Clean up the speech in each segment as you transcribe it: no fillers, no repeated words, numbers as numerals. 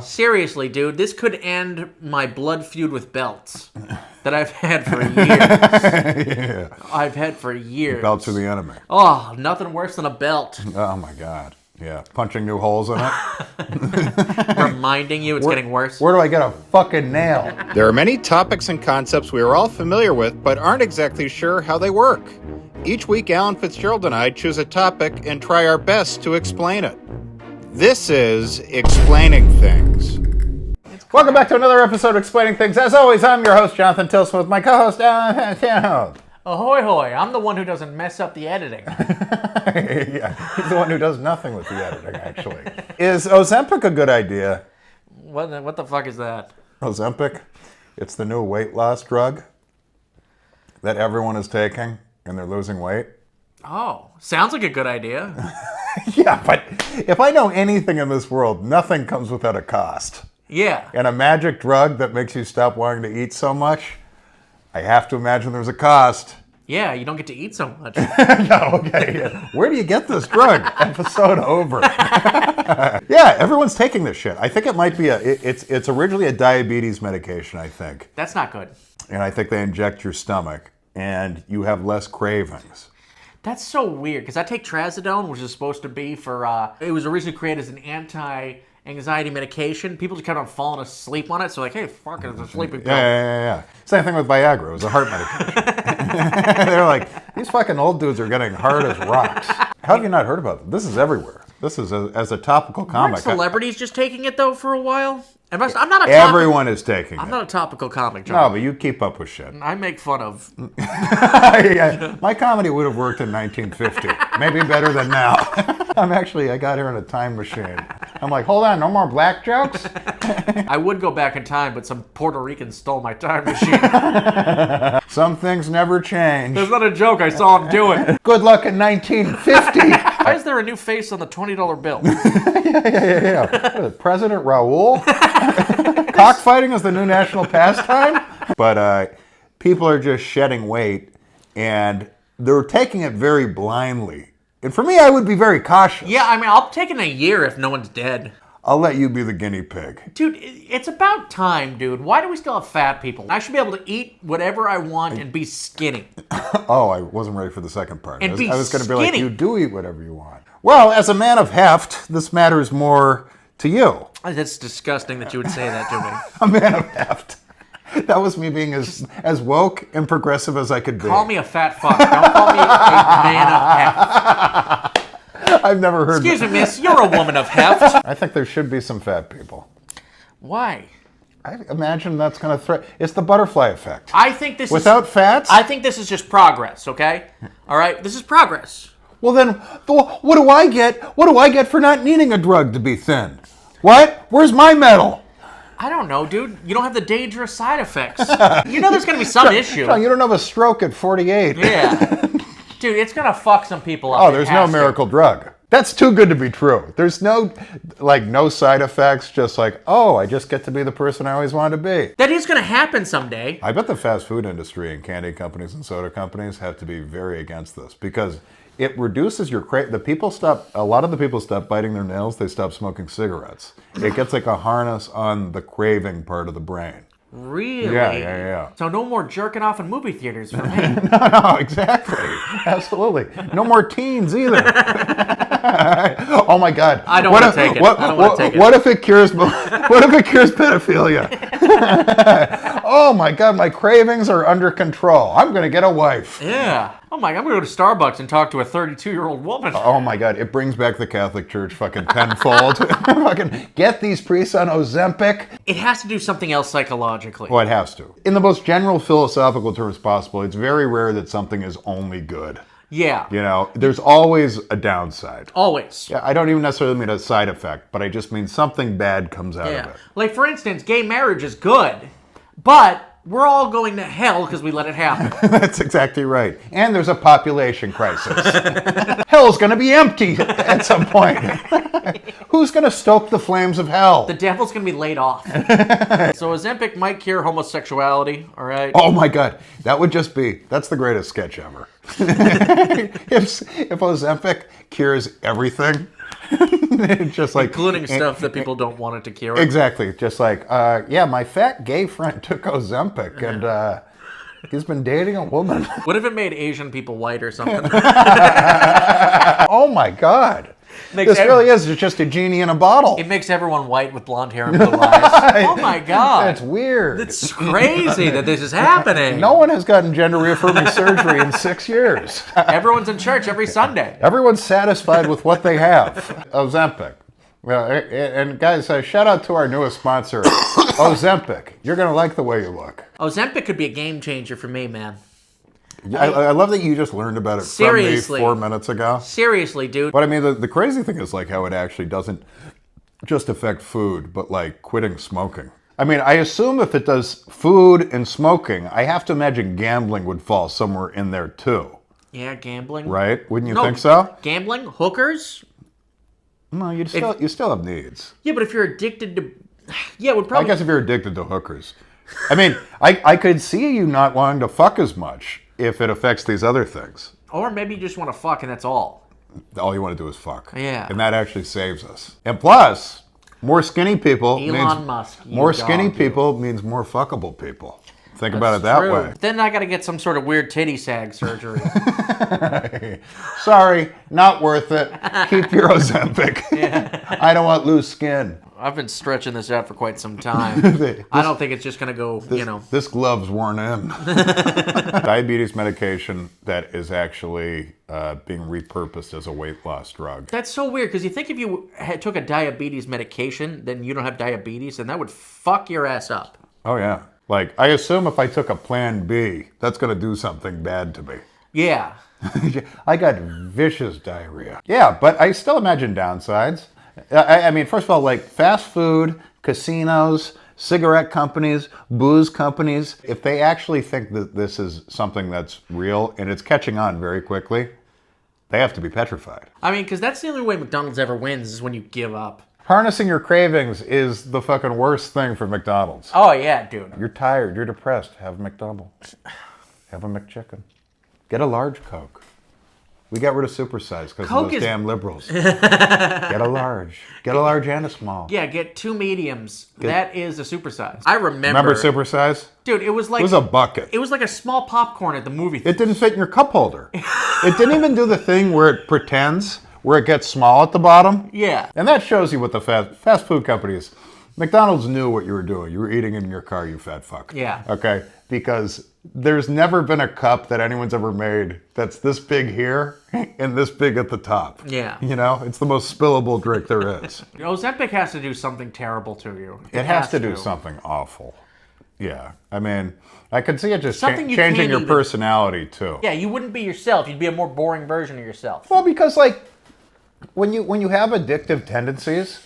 Seriously, dude, this could end my blood feud with belts that I've had for years. Yeah. I've had for years. Belts are the enemy. Oh, nothing worse than a belt. Oh my God. Yeah. Punching new holes in it. Reminding you it's getting worse. Where do I get a fucking nail? There are many topics and concepts we are all familiar with, but aren't exactly sure how they work. Each week, Alan Fitzgerald and I choose a topic and try our best to explain it. This is Explaining Things. Welcome back to another episode of Explaining Things. As always, I'm your host, Jonathan Tilson, with my co-host, Alan. Ahoy hoy, I'm the one who doesn't mess up the editing. Yeah, he's the one who does nothing with the editing, actually. Is Ozempic a good idea? What the fuck is that? Ozempic? It's the new weight loss drug that everyone is taking, and they're losing weight. Oh, sounds like a good idea. Yeah, but if I know anything in this world, nothing comes without a cost. Yeah. And a magic drug that makes you stop wanting to eat so much, I have to imagine there's a cost. Yeah, you don't get to eat so much. No, okay. Yeah. Where do you get this drug? Episode over. Yeah, everyone's taking this shit. I think it might be it's originally a diabetes medication, I think. That's not good. And I think they inject your stomach and you have less cravings. That's so weird, because I take trazodone, which is supposed to be for, it was originally created as an anti-anxiety medication. People just kept on falling asleep on it, so like, hey, fuck it, it's a sleeping pill. Yeah. Same thing with Viagra. It was a heart medication. They're like, these fucking old dudes are getting hard as rocks. How have you not heard about this? This is everywhere. This is as a topical comic. Aren't celebrities just taking it, though, for a while? I'm not a Everyone is taking it. I'm not a topical comic, John. No, but you keep up with shit. I make fun of... Yeah, my comedy would have worked in 1950. Maybe better than now. I got here in a time machine. I'm like, hold on, no more black jokes? I would go back in time, but some Puerto Ricans stole my time machine. Some things never change. That's not a joke, I saw him do it. Good luck in 1950. Why is there a new face on the $20 bill? Yeah. President Raul? Cockfighting is the new national pastime? But people are just shedding weight, and they're taking it very blindly. And for me, I would be very cautious. Yeah, I mean, I'll take it in a year if no one's dead. I'll let you be the guinea pig. Dude, it's about time, dude. Why do we still have fat people? I should be able to eat whatever I want and be skinny. Oh, I wasn't ready for the second part. And I was going to be like, skinny. you do eat whatever you want. Well, as a man of heft, this matters more to you. That's disgusting that you would say that to me. A man of heft. That was me being as woke and progressive as I could be. Call me a fat fuck. Don't call me a man of heft. I've never heard Excuse me, miss. You're a woman of heft. I think there should be some fat people. Why? I imagine that's going to threaten. It's the butterfly effect. I think this Without fats? I think this is just progress, okay? All right? This is progress. Well, then, what do I get? What do I get for not needing a drug to be thin? What? Where's my medal? I don't know, dude. You don't have the dangerous side effects. You know there's going to be some issue. John, you don't have a stroke at 48. Yeah. Dude, it's going to fuck some people up. Oh, there's no miracle drug. That's too good to be true. There's no side effects, just like, oh, I just get to be the person I always wanted to be. That is going to happen someday. I bet the fast food industry and candy companies and soda companies have to be very against this because it reduces your a lot of the people stop biting their nails, they stop smoking cigarettes. It gets like a harness on the craving part of the brain. Really? Yeah. So no more jerking off in movie theaters for me. No, exactly. Absolutely. No more teens either. Oh my God. I don't want to take it. What if it cures pedophilia? Oh my God, my cravings are under control. I'm going to get a wife. Yeah. Oh my God, I'm going to go to Starbucks and talk to a 32-year-old woman. Oh my God, it brings back the Catholic Church fucking tenfold. Fucking get these priests on Ozempic. It has to do something else psychologically. Well, it has to. In the most general philosophical terms possible, it's very rare that something is only good. Yeah. You know, there's always a downside. Always. Yeah, I don't even necessarily mean a side effect, but I just mean something bad comes out of it. Like, for instance, gay marriage is good, but we're all going to hell because we let it happen. That's exactly right. And there's a population crisis. Hell's going to be empty at some point. Who's going to stoke the flames of hell? The devil's going to be laid off. So Ozempic might cure homosexuality, all right? Oh my God. That's the greatest sketch ever. If Ozempic cures everything, Just like Including stuff that people don't want it to cure. Exactly. Just like, yeah, my fat gay friend took Ozempic and he's been dating a woman. What if it made Asian people white or something? Oh my God. This really is just a genie in a bottle. It makes everyone white with blonde hair and blue eyes. Oh my God. That's weird. It's crazy that this is happening. No one has gotten gender reaffirming surgery in 6 years. Everyone's in church every Sunday. Everyone's satisfied with what they have. Ozempic. Well, and guys, shout out to our newest sponsor, Ozempic. You're going to like the way you look. Ozempic could be a game changer for me, man. I love that you just learned about it Seriously. from me 4 minutes ago. Seriously, dude. But I mean, the crazy thing is like how it actually doesn't just affect food, but like quitting smoking. I mean, I assume if it does food and smoking, I have to imagine gambling would fall somewhere in there too. Yeah, gambling. Right? Wouldn't you think so? Gambling? Hookers? No, you still have needs. Yeah, but if you're addicted to... Yeah, it would probably... I guess if you're addicted to hookers. I mean, I could see you not wanting to fuck as much if it affects these other things. Or maybe you just want to fuck and that's all. All you want to do is fuck. Yeah. And that actually saves us. And plus, more skinny people Elon Musk. More skinny people means more fuckable people. Think about it that way. Then I got to get some sort of weird titty sag surgery. Sorry, not worth it. Keep your Ozempic. Yeah. I don't want loose skin. I've been stretching this out for quite some time. I don't think it's just going to go, This glove's worn in. Diabetes medication that is actually being repurposed as a weight loss drug. That's so weird, because you think if you took a diabetes medication, then you don't have diabetes, and that would fuck your ass up. Oh, yeah. Like, I assume if I took a Plan B, that's going to do something bad to me. Yeah. I got vicious diarrhea. Yeah, but I still imagine downsides. I mean, first of all, like fast food, casinos, cigarette companies, booze companies, if they actually think that this is something that's real and it's catching on very quickly, they have to be petrified. I mean, because that's the only way McDonald's ever wins is when you give up. Harnessing your cravings is the fucking worst thing for McDonald's. Oh, yeah, dude. You're tired, you're depressed, have a McDouble. Have a McChicken. Get a large Coke. We got rid of supersize because of those damn liberals. Get a large. Get a large and a small. Yeah, get 2 mediums. That is a supersize. I Remember supersize? Dude, it was like... It was a bucket. It was like a small popcorn at the movie theater. It didn't fit in your cup holder. It didn't even do the thing where it pretends, where it gets small at the bottom. Yeah. And that shows you what the fast food companies... McDonald's knew what you were doing. You were eating in your car, you fat fuck. Yeah. Okay? Because there's never been a cup that anyone's ever made that's this big here and this big at the top. Yeah. You know? It's the most spillable drink there is. Ozempic has to do something terrible to you. It has to do something awful. Yeah. I mean, I could see it just Something you changing can't your personality, too. Yeah, you wouldn't be yourself. You'd be a more boring version of yourself. Well, because, like, when you have addictive tendencies...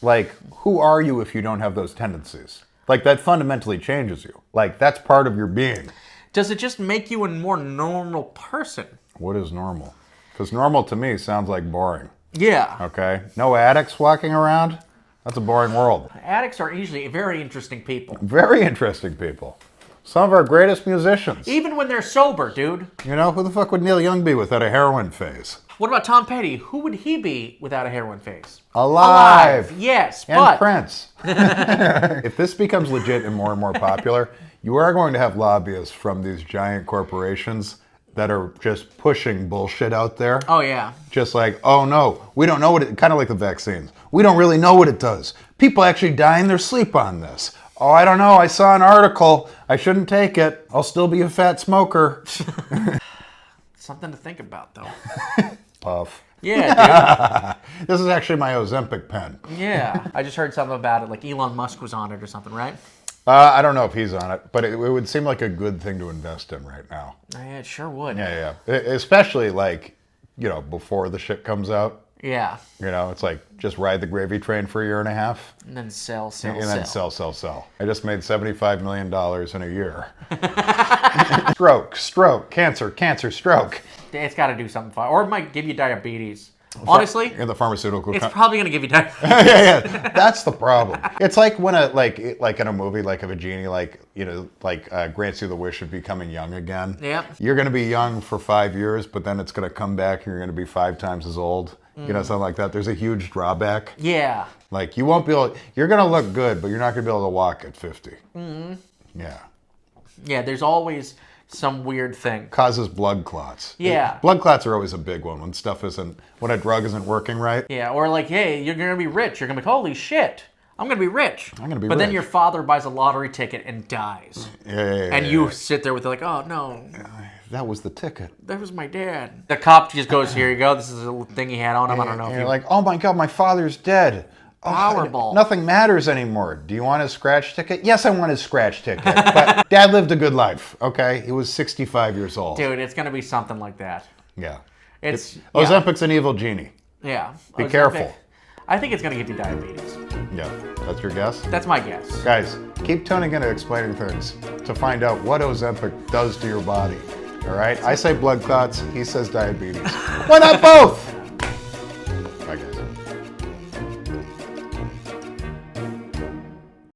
Like, who are you if you don't have those tendencies? Like, that fundamentally changes you. Like, that's part of your being. Does it just make you a more normal person? What is normal? Because normal to me sounds like boring. Yeah. Okay? No addicts walking around? That's a boring world. Addicts are usually very interesting people. Very interesting people. Some of our greatest musicians. Even when they're sober, dude. You know, who the fuck would Neil Young be without a heroin phase? What about Tom Petty? Who would he be without a heroin phase? Alive. Yes, and but... Prince. If this becomes legit and more popular, you are going to have lobbyists from these giant corporations that are just pushing bullshit out there. Oh, yeah. Just like, oh no, we don't know what it... Kind of like the vaccines. We don't really know what it does. People actually die in their sleep on this. Oh, I don't know. I saw an article. I shouldn't take it. I'll still be a fat smoker. Something to think about, though. Puff. Yeah, dude. This is actually my Ozempic pen. Yeah. I just heard something about it, like Elon Musk was on it or something, right? I don't know if he's on it, but it would seem like a good thing to invest in right now. Yeah, it sure would. Yeah. Especially, like, you know, before the shit comes out. Yeah. You know, it's like, just ride the gravy train for a year and a half. And then sell. And then sell. I just made $75 million in a year. Stroke, cancer, stroke. It's got to do something fun. Or it might give you diabetes. Honestly, in the pharmaceutical it's probably going to give you diabetes. yeah. That's the problem. It's like when like in a movie, like if a genie, like, you know, like grants you the wish of becoming young again. Yep. You're going to be young for 5 years, but then it's going to come back and you're going to be 5 times as old. You know, something like that. There's a huge drawback. Yeah. Like, you won't be able, you're going to look good, but you're not going to be able to walk at 50. Mm-hmm. Yeah. Yeah, there's always some weird thing. Causes blood clots. Yeah. Blood clots are always a big one when a drug isn't working right. Yeah, or like, hey, you're going to be rich. You're going to be like, holy shit, I'm going to be rich. I'm going to be But rich. then your father buys a lottery ticket and dies. Yeah. And you sit there with like, oh, no. That was the ticket. That was my dad. The cop just goes, here you go. This is a thing he had on him. I don't know. And you're like, oh my God, my father's dead. Oh, Powerball. Nothing matters anymore. Do you want his scratch ticket? Yes, I want his scratch ticket. But Dad lived a good life, okay? He was 65 years old. Dude, it's going to be something like that. Yeah. It's Ozempic's an evil genie. Yeah. Be careful. I think it's going to give you diabetes. Yeah. That's your guess? That's my guess. Guys, keep tuning in to Explaining Things to find out what Ozempic does to your body. All right? I say blood clots. He says diabetes. Why not both?